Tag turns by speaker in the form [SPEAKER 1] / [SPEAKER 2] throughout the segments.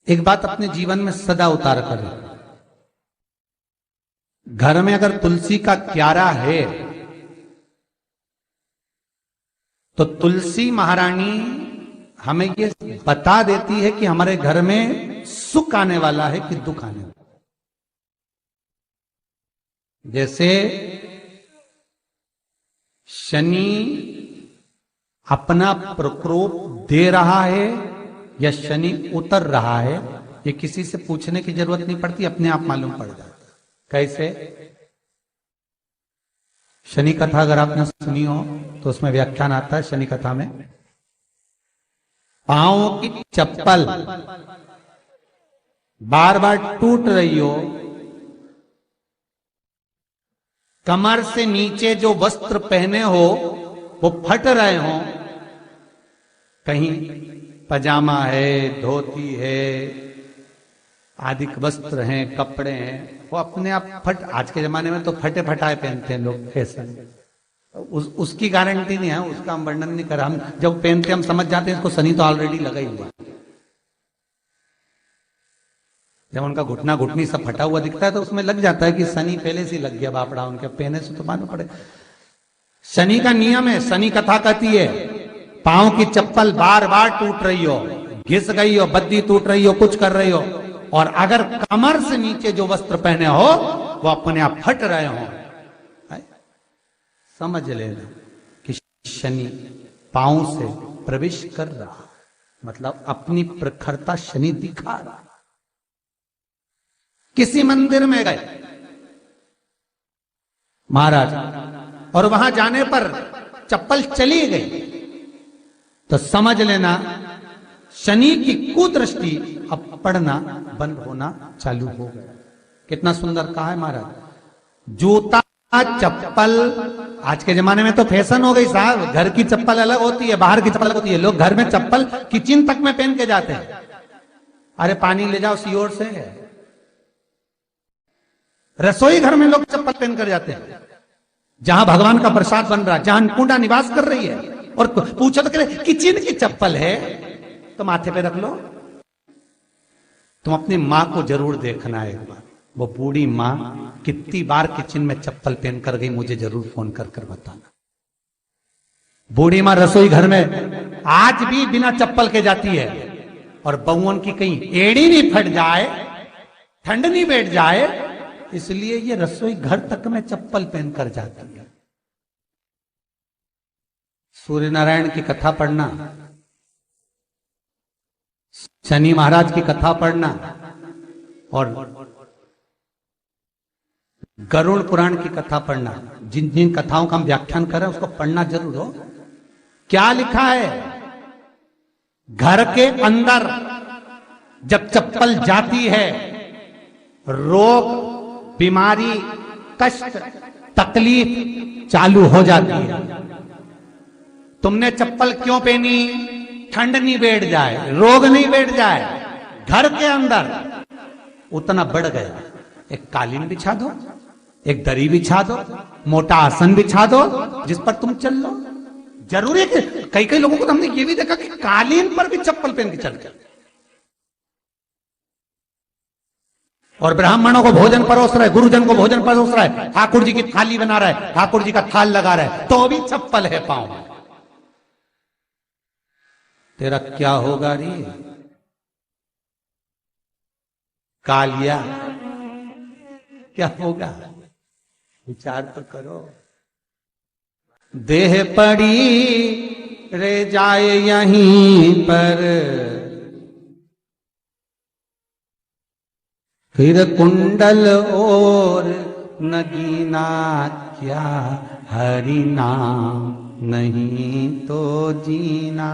[SPEAKER 1] एक बात अपने जीवन में सदा उतार करें, घर में अगर तुलसी का क्यारा है तो तुलसी महारानी हमें ये बता देती है कि हमारे घर में सुख आने वाला है कि दुख आने वाला है। जैसे शनि अपना प्रकोप दे रहा है या शनि उतर रहा है, ये किसी से पूछने की जरूरत नहीं पड़ती, अपने आप मालूम पड़ जाता है। कैसे? शनि कथा अगर आपने सुनी हो तो उसमें व्याख्यान आता है शनि कथा में, पांव की चप्पल बार बार टूट रही हो, कमर से नीचे जो वस्त्र पहने हो वो फट रहे हो, कहीं पजामा है, धोती है, आदि वस्त्र हैं, कपड़े हैं, वो अपने आप फट, आज के जमाने में तो फटे फटाए पहनते हैं लोग, फैशन, उसकी गारंटी नहीं है, उसका हम वर्णन नहीं कर रहा। हम जब पहनते हम समझ जाते हैं इसको शनि तो ऑलरेडी लगा ही हुआ। जब उनका घुटना घुटनी सब फटा हुआ दिखता है तो उसमें लग जाता है कि शनि पहले से लग गया बापड़ा, उनके पहने से तो मालूम पड़े। शनि का नियम है, शनि कथा कहती है पांव की चप्पल बार बार टूट रही हो, घिस गई हो, बद्दी टूट रही हो, कुछ कर रही हो, और अगर कमर से नीचे जो वस्त्र पहने हो वो अपने आप फट रहे हो, समझ लेना कि शनि पांव से प्रवेश कर रहा, मतलब अपनी प्रखरता शनि दिखा रहा। किसी मंदिर में गए महाराज और वहां जाने पर चप्पल चली गई तो समझ लेना शनि की कुदृष्टि अब पड़ना बंद होना चालू हो गया। कितना सुंदर कहा है महाराज। जूता चप्पल आज के जमाने में तो फैशन हो गई साहब, घर की चप्पल अलग होती है, बाहर की चप्पल अलग होती है। लोग घर में चप्पल किचन तक में पहन के जाते हैं। अरे पानी ले जाओ सियोर से, रसोई घर में लोग चप्पल पहन कर जाते हैं, जहां भगवान का प्रसाद बन रहा है, जहां अन्नपूर्णा निवास कर रही है, और पूछो तो कह किचन की चप्पल है तो माथे पे रख लो। तुम अपनी मां को जरूर देखना है एक बार, वो बूढ़ी मां कितनी बार किचन में चप्पल पहन कर गई, मुझे जरूर फोन कर कर बताना। बूढ़ी मां रसोई घर में आज भी बिना चप्पल के जाती है, और बहुओं की कहीं एड़ी नहीं फट जाए, ठंड नहीं बैठ जाए, इसलिए ये रसोई घर तक में चप्पल पहन कर जाती है। सूर्य नारायण की कथा पढ़ना, शनि महाराज की कथा पढ़ना, और गरुड़ पुराण की कथा पढ़ना, जिन जिन कथाओं का हम व्याख्यान कर रहे हैं उसको पढ़ना जरूर हो। क्या लिखा है? घर के अंदर जब चप्पल जाती है, रोग, बीमारी, कष्ट, तकलीफ चालू हो जाती है। तुमने चप्पल क्यों पहनी? ठंड नहीं बैठ जाए, रोग नहीं बैठ जाए। घर के अंदर उतना बढ़ गया, एक कालीन बिछा दो, एक दरी बिछा दो, मोटा आसन बिछा दो, जिस पर तुम चल लो। जरूरी है कि कई कई लोगों को तो हमने ये भी देखा कि कालीन पर भी चप्पल पहन के चलते, और ब्राह्मणों को भोजन परोस रहा है, गुरुजन को भोजन परोस रहा है, ठाकुर जी की थाली बना रहा है, ठाकुर जी का थाल लगा रहा है, तो भी चप्पल है पांव में। तेरा क्या होगा रे कालिया, क्या होगा? विचार तो करो। देह पड़ी रे जाए यहीं पर, फिर कुंडल और नगीना, क्या हरि नाम नहीं तो जीना।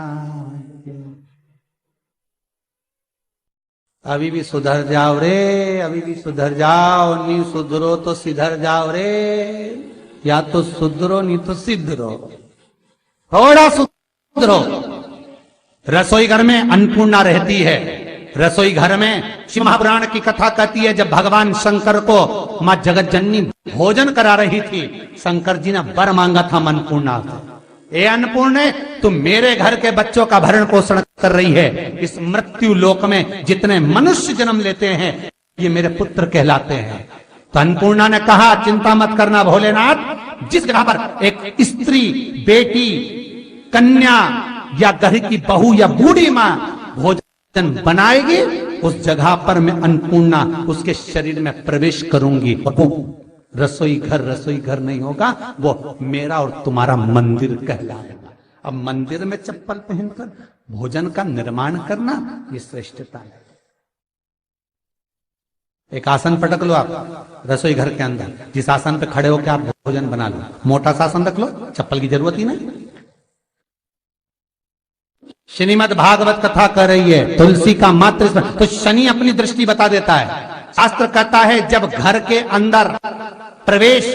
[SPEAKER 1] अभी भी सुधर जाओ रे, अभी भी सुधर जाओ, नहीं सुधरो तो सिधर जाओ रे, या तो सुधरो नहीं तो सिद्धरो, थोड़ा सुधरो। रसोई घर में अन्नपूर्णा रहती है, रसोई घर में शिव महापुराण की कथा कहती है जब भगवान शंकर को मां जगत जननी भोजन करा रही थी, शंकर जी ने वर मांगा था अन्नपूर्णा से, ए अन्नपूर्णे, तुम मेरे घर के बच्चों का भरण पोषण कर रही है। इस मृत्यु लोक में जितने मनुष्य जन्म लेते हैं ये मेरे पुत्र कहलाते हैं। तो अन्नपूर्णा ने कहा, चिंता मत करना भोलेनाथ, जिस जगह पर एक स्त्री, बेटी, कन्या या घर की बहू या बूढ़ी मां भोजन बनाएगी, उस जगह पर मैं अन्नपूर्णा उसके शरीर में प्रवेश करूंगी। रसोई घर नहीं होगा, वो मेरा और तुम्हारा मंदिर कहलाएगा। अब मंदिर में चप्पल पहनकर भोजन का निर्माण करना ये श्रेष्ठता है। एक आसन पटक लो आप रसोई घर के अंदर, जिस आसन पे खड़े होकर आप भोजन बना लो, मोटा सा आसन रख लो, चप्पल की जरूरत ही नहीं। श्रीमद् भागवत कथा कर रही है, तुलसी का मात्र तो शनि अपनी दृष्टि बता देता है। शास्त्र कहता है जब घर के अंदर प्रवेश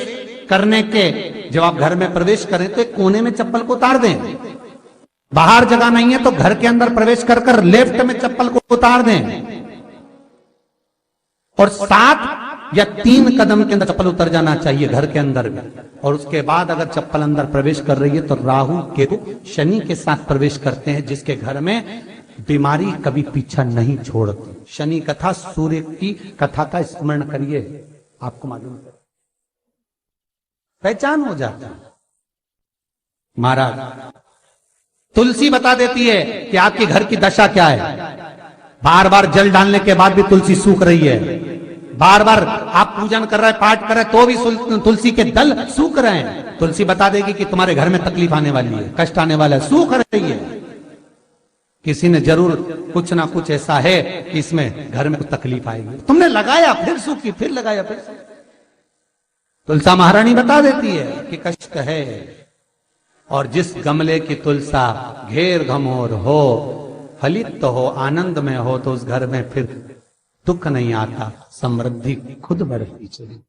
[SPEAKER 1] करने के, जब आप घर में प्रवेश करें तो एक कोने में चप्पल को उतार दें। बाहर जगह नहीं है तो घर के अंदर प्रवेश कर लेफ्ट में चप्पल को उतार दें, और 7 या 3 कदम के अंदर चप्पल उतर जाना चाहिए घर के अंदर में। और उसके बाद अगर चप्पल अंदर प्रवेश कर रही है तो राहु केतु शनि के साथ प्रवेश करते हैं, जिसके घर में बीमारी कभी पीछा नहीं छोड़ती। शनि कथा, सूर्य की कथा का स्मरण करिए, आपको मालूम है, पहचान हो जाता है। महाराज तुलसी बता देती है कि आपके घर की दशा क्या है। बार बार जल डालने के बाद भी तुलसी सूख रही है, बार बार आप पूजन कर रहे हैं, पाठ कर रहे हैं, तो भी तुलसी के दल सूख रहे हैं। तुलसी बता देगी कि तुम्हारे घर में तकलीफ आने वाली है, कष्ट आने वाला है, सूख रही है। किसी ने जरूर कुछ ना कुछ ऐसा है कि इसमें घर में कुछ तकलीफ आएगी, तुमने लगाया फिर सूखी, फिर लगाया फिर। तुलसा महारानी बता देती है कि कष्ट है। और जिस गमले की तुलसा घेर घमोर हो, फलित तो हो, आनंद में हो, तो उस घर में फिर दुख नहीं आता, समृद्धि खुद बढ़ती चली।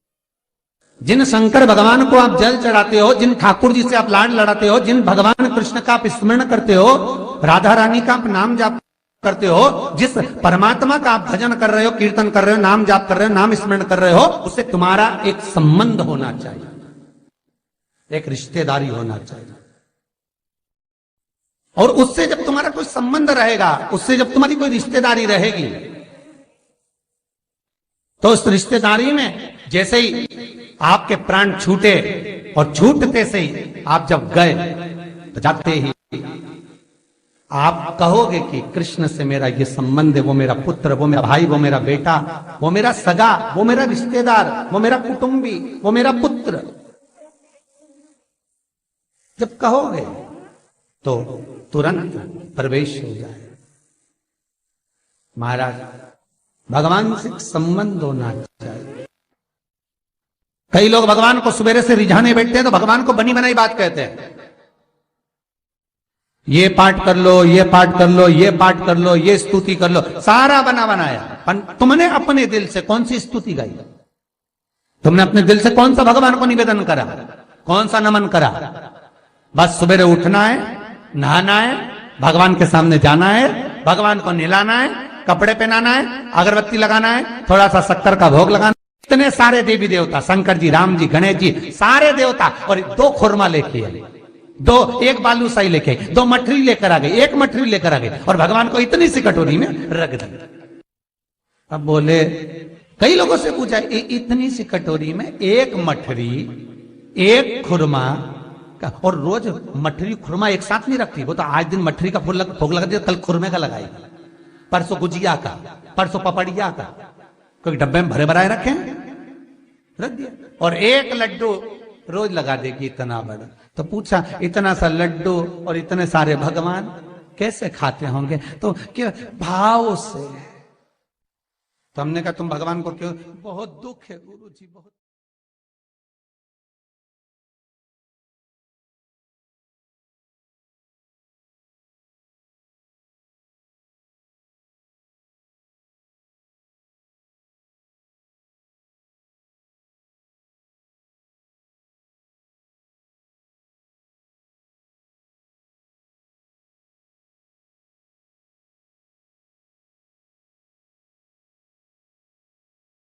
[SPEAKER 1] जिन शंकर भगवान को आप जल चढ़ाते हो, जिन ठाकुर जी से आप लाड लड़ाते हो, जिन भगवान कृष्ण का आप स्मरण करते हो, राधा रानी का आप नाम जाप करते हो, जिस परमात्मा का आप भजन कर रहे हो, कीर्तन कर रहे हो, नाम जाप कर रहे हो, नाम स्मरण कर रहे हो, उससे तुम्हारा एक संबंध होना चाहिए, एक रिश्तेदारी होना चाहिए। और उससे जब तुम्हारा कोई संबंध रहेगा, उससे जब तुम्हारी कोई रिश्तेदारी रहेगी, तो उस रिश्तेदारी में जैसे ही आपके प्राण छूटे, और छूटते से ही आप जब गए, तो जाते ही आप कहोगे कि कृष्ण से मेरा ये संबंध है, वो मेरा पुत्र, वो मेरा भाई, वो मेरा बेटा, वो मेरा सगा, वो मेरा रिश्तेदार, वो मेरा कुटुंबी, वो मेरा पुत्र। जब कहोगे तो तुरंत प्रवेश हो जाए। महाराज भगवान से संबंध होना चाहिए। कई लोग भगवान को सवेरे से रिझाने बैठते हैं तो भगवान को बनी बनाई बात कहते हैं, ये पाठ कर लो, ये पाठ कर लो, ये पाठ कर लो, ये स्तुति कर लो, सारा बना बनाया। तुमने अपने दिल से कौन सी स्तुति गाई? तुमने अपने दिल से कौन सा भगवान को निवेदन करा, कौन सा नमन करा? बस सवेरे उठना है, नहाना है, भगवान के सामने जाना है, भगवान को नहलाना है, कपड़े पहनाना है, अगरबत्ती लगाना है, थोड़ा सा शक्कर का भोग लगाना। इतने सारे देवी देवता, शंकर जी, राम जी, गणेश जी, सारे देवता, और 2 खुरमा लेके आए, 1 बालूशाही लेके आई, 2 मठरी लेकर आ गए, 1 मठरी लेकर आ गए, और भगवान को इतनी सी कटोरी में रख दिया। अब बोले, कई लोगों से पूछा, इतनी सी कटोरी में 1 मठरी, 1 खुरमा, और रोज मठरी खुरमा एक साथ नहीं रखती। वो तो आज दिन मठरी का भोग लगा दिया, कल खुरमे का लगाएगी, परसों गुजिया का, परसों पपड़िया का, कोई डब्बे में भरे भराए रखे, रख दिया। और 1 लड्डू रोज लगा देगी, इतना बड़ा। तो पूछा, इतना सा लड्डू और इतने सारे भगवान कैसे खाते होंगे? तो क्या भाव से। तो हमने कहा, तुम भगवान को क्यों? बहुत दुख है गुरु जी, बहुत